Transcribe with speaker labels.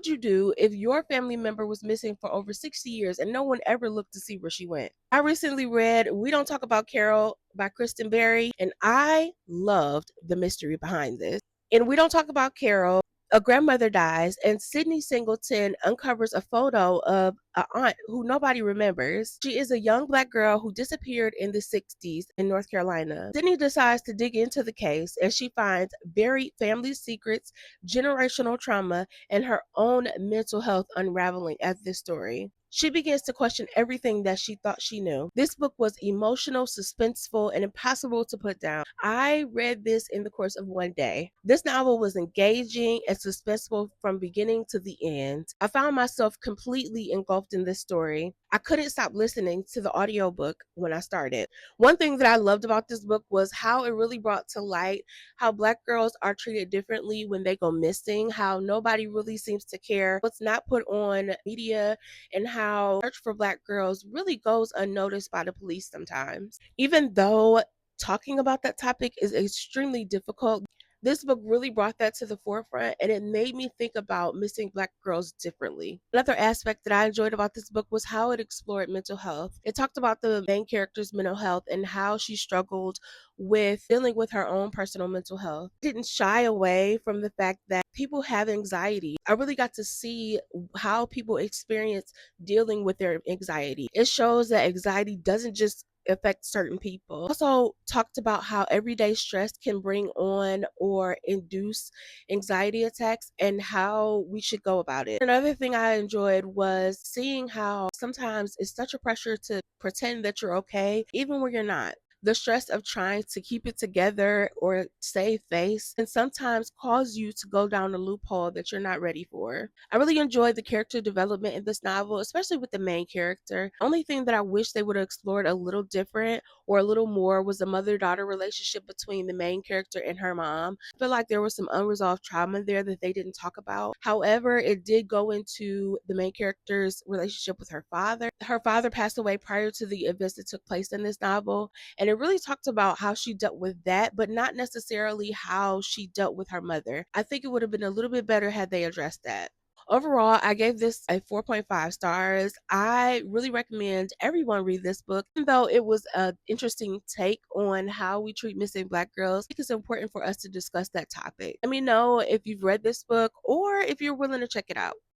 Speaker 1: would you do if your family member was missing for over 60 years and no one ever looked to see where she went? I recently read We Don't Talk About Carol by Kristen Berry, and I loved the mystery behind this. In We Don't Talk About Carol, a grandmother dies, and Sydney Singleton uncovers a photo of an aunt who nobody remembers. She is a young black girl who disappeared in the 60s in North Carolina. Sydney decides to dig into the case, and she finds buried family secrets, generational trauma, and her own mental health unraveling at this story. She begins to question everything that she thought she knew. This book was emotional, suspenseful, and impossible to put down. I read this in the course of one day. This novel was engaging and suspenseful from beginning to the end. I found myself completely engulfed in this story. I couldn't stop listening to the audiobook when I started. One thing that I loved about this book was how it really brought to light how black girls are treated differently when they go missing, how nobody really seems to care what's not put on media, and how search for black girls really goes unnoticed by the police sometimes. Even though talking about that topic is extremely difficult, this book really brought that to the forefront, and it made me think about missing black girls differently. Another aspect that I enjoyed about this book was how it explored mental health. It talked about the main character's mental health and how she struggled with dealing with her own personal mental health. It didn't shy away from the fact that people have anxiety. I really got to see how people experience dealing with their anxiety. It shows that anxiety doesn't just affect certain people. Also talked about how everyday stress can bring on or induce anxiety attacks and how we should go about it. Another thing I enjoyed was seeing how sometimes it's such a pressure to pretend that you're okay even when you're not. The stress of trying to keep it together or save face can sometimes cause you to go down a loophole that you're not ready for. I really enjoyed the character development in this novel, especially with the main character. Only thing that I wish they would have explored a little different or a little more was the mother daughter relationship between the main character and her mom. I feel like there was some unresolved trauma there that they didn't talk about. However, it did go into the main character's relationship with her father. Her father passed away prior to the events that took place in this novel, and it really talked about how she dealt with that, but not necessarily how she dealt with her mother. I think it would have been a little bit better had they addressed that. Overall, I gave this a 4.5 stars. I really recommend everyone read this book. Even though it was an interesting take on how we treat missing black girls, I think it's important for us to discuss that topic. Let me know if you've read this book or if you're willing to check it out.